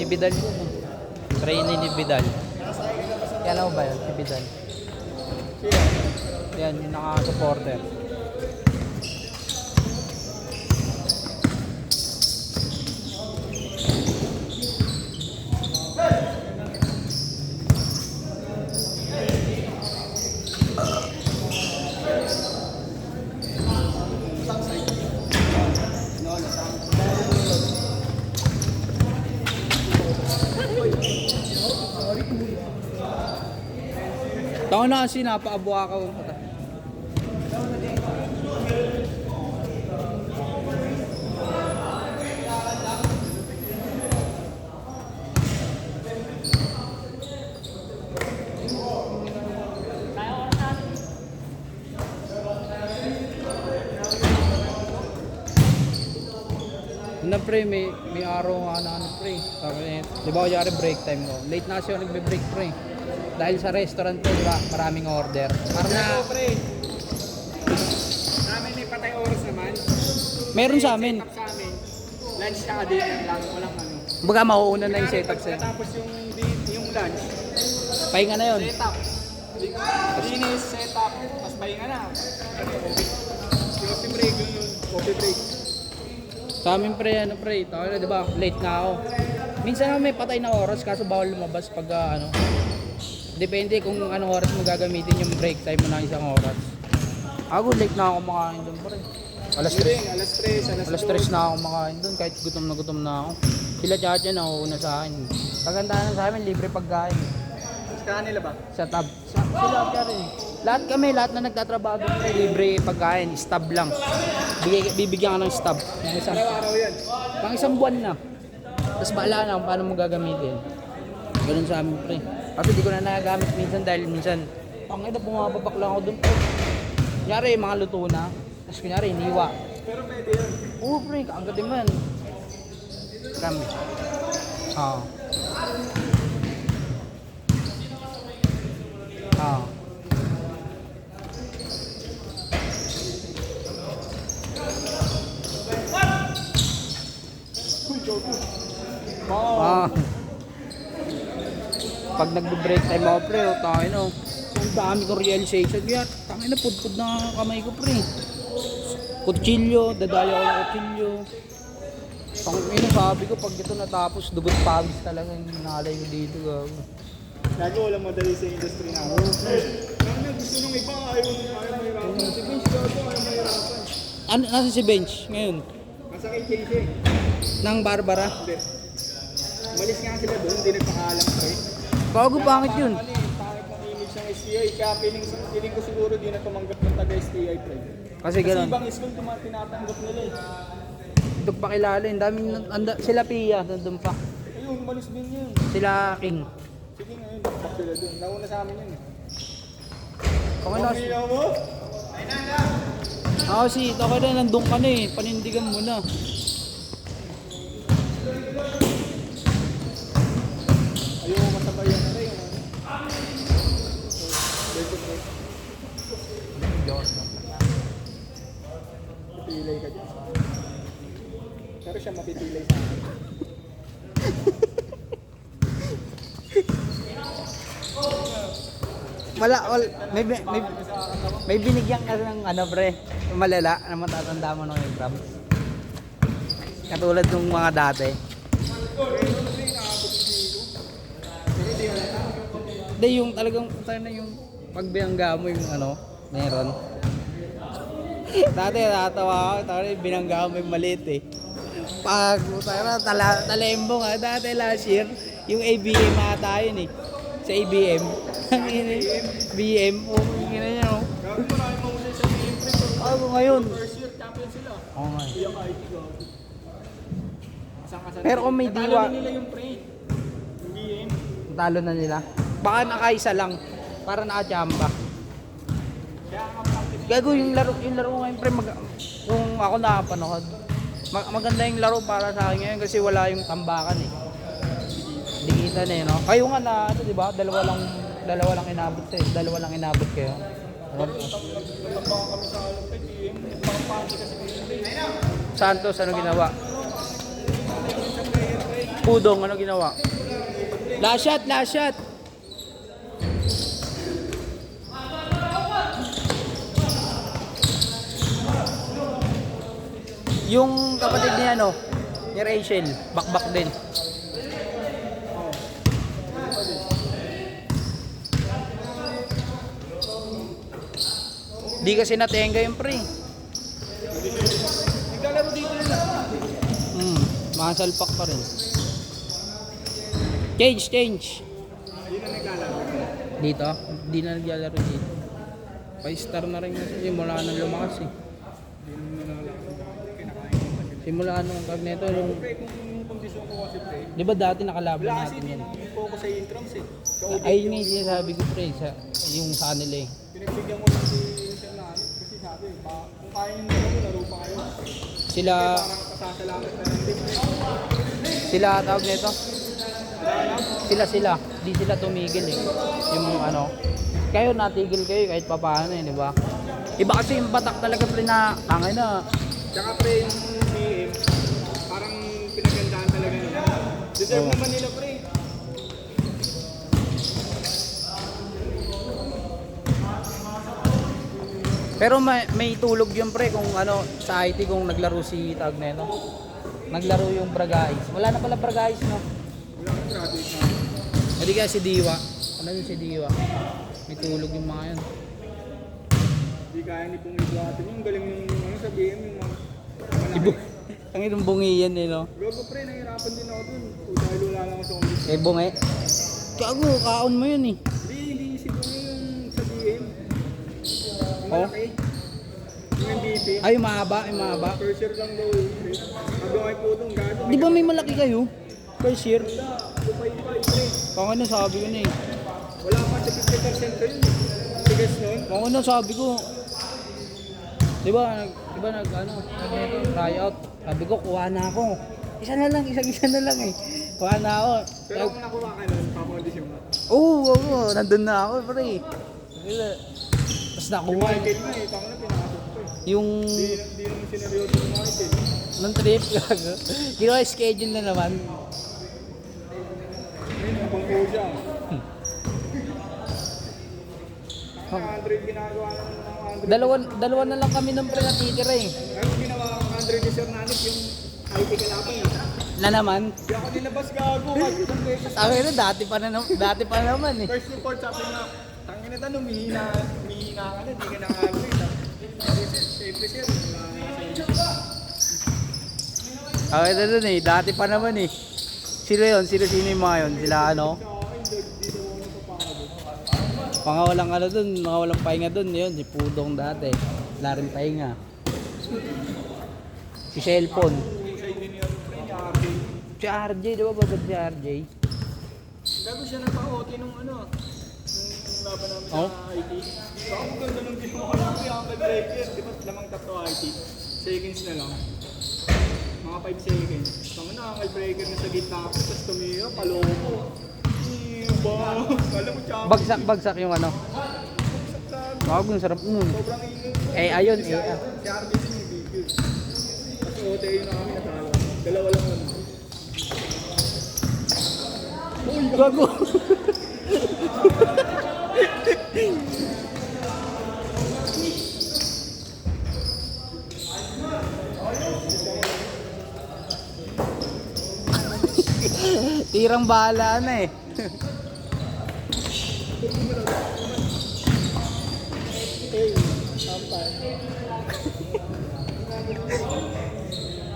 Vidal yun eh. Trainee ni Vidal. Kaya mo ba yun? Si Vidal. Yan, yung naka-supporter. Taon na kasi napaabuha ka. Na pre, may araw nga na ano pre. Di ba kunyari break time ko? Late na kasi ako nagbe-break pre. Dahil sa restaurant ko, di ba? Maraming order. Para na... pre. Namin may patay oras naman. Meron sa amin. Setup sa amin. Lunch sa dinner lang. Walang ano. Baga mauuna na yung setup sa'yo. Tapos yung lunch. Pahinga na yun. Setup. Linis, setup. Mas pahinga na. Coffee break yun. Coffee break. Sa amin pre, ano pre, tayo na, di ba? Late na ako. Minsan may patay na oras kaso bawal lumabas pag ano. Depende kung anong oras mo gagamitin yung break time mo na isang oras. Ako late na ako makain doon pre. Alas 3. Alas 3 na ako makain doon kahit gutom na ako. Sila Chacha na una sa akin. Kagandahan sa amin, libre pagkain. Sa kanila ba? Sa tab. Sila ka rin. Lahat kami, lahat na nagtatrabaho doon, libre pagkain, stab lang. Bibigyan ka ng stab. Araw-araw yan. Pang isang buwan na. Tapos bahala na kung paano mo gagamitin. Ganun sa amin pre. Kasi di ko na nagagamit minsan dahil minsan ang ina bumababak lang ako doon pre. Kunyari mga luto na. Tapos kunyari iniwa. Pero pwede yun. Oo pre, kaagad din man. Kami. Oo. Oo. Ah. Pag nagbe-break time ako pre, tayo no. Ang dami kong realization kaya tangin na pudpud na kamay ko pre. Kutsilyo, dadali ako ng kutsilyo. Ina sabi ko pag ito natapos, dugot pawis talaga yung nalay ko dito. Lagi walang madali sa industry na. Kaya gusto nung iba, ayaw mahirapan. Si Bench gago, ayaw mahirapan. Ano, nasa si Bench ngayon? Nasa kay JJ. Nang Barbara? Hindi. Umalis nga sila doon, hindi nagpakaalam pa eh. Bago pangit yun. Ano eh, pangit ng image ng STI. Kaya feeling ko siguro di na tumanggap ng taga-STI pre. Kasi ganun. ibang school tinatanggap nila eh. Dug pakilala, yung daming sila Pia nandun pa. Ayun, umalis din yun. Sila King. Sige ngayon, bakit sila doon. Nauna sa amin yun eh. Okay na. Pamilya mo? Ako si okay na nandun ka na eh. Panindigan mo na. Ayaw mo masabay yan na rin. Mapipilay ka dyan. Pero siya mapipilay sa akin. May binigyan ka ng ano pre, malala na matatanda mo ng exam. Katulad ng mga dati. Hindi yung talagang tayo na yung pagbinangga mo yung ano, meron. Dati natawa ako, tayo binangga mo yung maliit eh. Pag talembo nga, dati last year, yung ABM ata yun eh. Sa ABM. BM, yung gina niya no. Gawin mo na yung mahusay sa BM pre. Ako ngayon. First year champion sila. Oo nga. Iyak IT ko. Pero kung may diwa, nila yung pre. Yung BM. talo na nila. Baka nakaisa lang para nakachamba. Gago yung laro ngayon pre kung ako nakapanood. Maganda yung laro para sa akin ngayon kasi wala yung tambakan eh. Dikitan eh no. Kayo nga na ano di ba? Dalawa lang inabot eh. Dalawa lang inabot kayo. Nagtabangan kami sa Olympic BM. Baka panty kasi BM. Santos ano ginawa? Sa player pre. Pudong, ano ginawa? Last shot, last shot. Yung kapatid niya, ano, ni Rachel, bakbak din. Di kasi natenga yung pre. Naglalaro dito nila. Masalpak pa rin. Change, change. Hindi na naglalaro. Dito? Di na naglalaro dito. 5-star na rin kasi simula nang lumakas eh. Hindi na naglalaro. Kinakain ko kasi. Simula nung Magneto, yung... Pre, kung yung kondisyon ko kasi pre, Di ba dati nakalaban wala kasi natin hindi yan? namin focus sa intrams eh. Sa OBP Ayun nga yung sinasabi ko pre, yung sa kanila eh. Pinagbigyan ko lang si Sir Nani kasi sabi, kung kaya nyo nyo, laro pa kayo. Sila, Parang pasasalamat na lang din. sila tawag nito? Sila. Di sila tumigil eh. Yung ano, kayo natigil kayo kahit papaano eh, di ba? Iba kasi yung batak talaga pre na, angay na. Tsaka pre, yung BM, parang pinagandaan talaga nila. Deserve Oo. naman nila pre. Pero may tulog yun pre kung ano, sa IT kung naglaro si tawag nito. Naglaro yung Bragais. Wala na pala Bragais no? Wala kang graduate na. Hindi kaya si Diwa. Ano yun si Diwa? May tulog yung mga yun. Hindi kaya ni Pong ibuhatin yung galing yung ano, sa BM, yung mga Ibu. malaki. Ang itong bungi yan eh no? Gago pre, nahirapan din ako dun. Dahil wala lang ako sa kondisyon. Eh bungi. Gago, kaon mo yun eh. Hindi si Pong yung sa BM. Yung Oh? malaki. Yung MVP. Ay, yung mahaba, yung mahaba. First year lang daw yun. Sabi ko kay Pudong, gago. Di ba may malaki kayo? First year? Wala, upay-upay pre. Kung ano sabi ko na eh. Wala pa sa 50% ko yun. Tigas nun. Kung ano sabi ko. Di ba ano, try out. Sabi ko, kuha na ako. Isa na lang, isa na lang eh. Kuha na ako. Pero kung nakuha ka nun, papakondisyon ka. Oo, nandun na ako, pre. Tapos Si nakuha. Michael na eh, tama na pinakasok ko eh. Yung Di naman sineryoso ni Michael. nung trip, gago. Ginawa schedule na naman. Ayun, nabangko siya. 100 ginagawa na ng 100. Dalawa na lang kami ng pre natitira eh. Ayun, ginawa ng 100 ni Sir Nanik yung IT kalaban eh. Na naman. Di ako nilabas gago. Isang beses. Sabi na, dati pa naman eh. First report sabi nga, tangin na tanong, mihina ka na, di ka naka-agree. Siyempre sir, Okay na dun eh, dati pa naman eh. Sino yung mga yun? Sila ano? Pangawalang ano dun, mga walang pahinga dun yun, si Pudong dati. Wala rin pahinga. Si cellphone. sa engineer friend niya, RJ. Si RJ, di ba babad si RJ? Gago siya nagpa-OT nung ano, nung laban namin Oh? sa IT. So ako ganda nung ginawa ko yung breaker, di ba lamang tatlo IT? Seconds na lang. Mga 5 seconds. Tama na, ang breaker na sa gitna ako, tapos tumira, paloko. Iba! Kala mo tsaka. Bagsak yung ano. Bagong sarap nun. Sobrang ingay. Eh, ayun, Si eh. RJ din yung video. Tapos OT na kami natalo. Dalawa lang naman. Uy, Gago! Tirang bahala na eh. hey, sampay.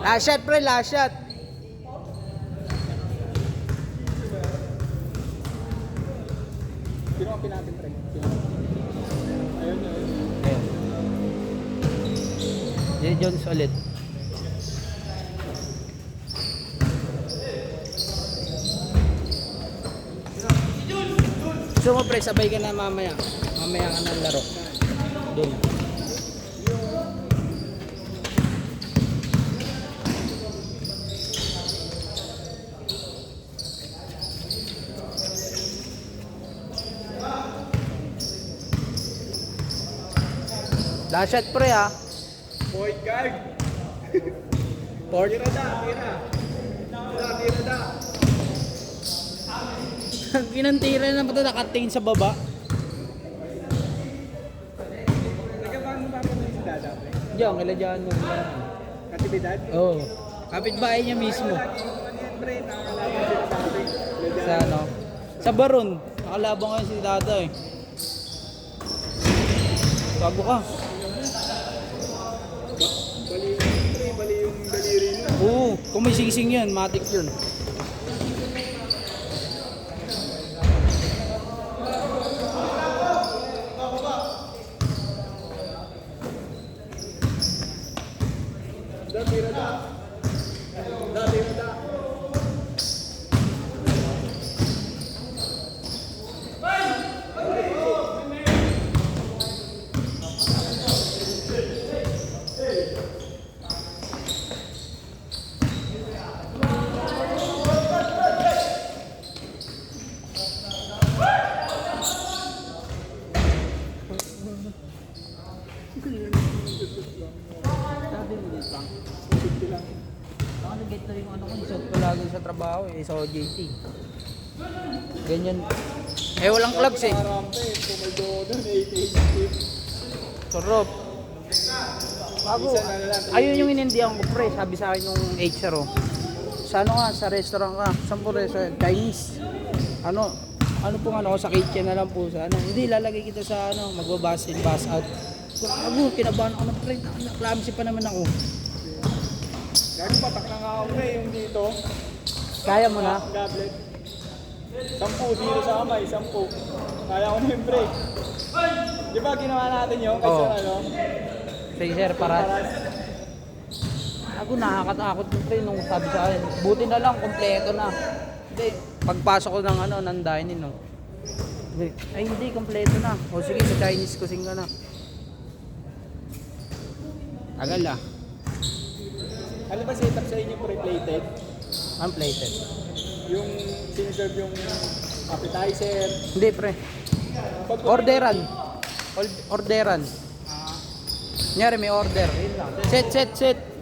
Last shot pre, last shot. Sino ang pinatin, pre? Sino? Ayun, ayun. Jerry Jones ulit. Gusto mo pre, sabay ka na mamaya. Mamaya ka ng laro. Doon. Last shot pre ah. Point guard. Port. Tira da, tira. Tira da. Pinantira na pati nakatingin sa baba. Nagkabang mo papunta si Dada, pre? Diyan, kailangan mo. Katibidad? Oo. Kapitbahay niya mismo. Lagi mo ano yan, pre, nakakalaban sila sa atin. Sa ano? Sa Baron. Nakalabang ngayon si Dada eh. Bago ka. Bali yung pre, bali yung daliri mo. Oo. Kung may sing-sing yan, matik yun. Dati rada. Dati rada. Sabi mo dito. Ako nag-get na yung ano ko, isot ko lagi sa trabaho eh, sa OJT. Ganyan. Eh walang clubs eh. Karampe, pumaldo doon, 880. Sarap. Bago. Ayun yung inindihan ko pre, sabi sa akin yung HR oh. Sa ano nga, sa restaurant ka. Saan po restaurant? Chinese. Ano pong ano, sa kitchen na lang po sa ano. Hindi, lalagay kita sa ano, magbabas in, bus out. Ako, kinabahan ako ng pre, naklamsi pa naman ako. Gagi patak na nga ako, pre, yung dito. Kaya mo na? Gablet. 10 dito sa kamay, 10. Kaya ko na yung break. Di ba ginawa natin yun? Kasi Oo. ano? Sige sir, para. Ako nakakatakot yung pre nung sabi sa akin. Buti na lang, kompleto na. Hindi, pagpasok ko ng ano, ng dining no. Ay hindi, kompleto na. O sige, sa Chinese kusing ka na. Tagal ah. Ano ba setup sa inyo pre-plated? Unplated. Yung siniserve yung appetizer. Hindi pre. Pag Orderan. Orderan. Nyari may order. Set.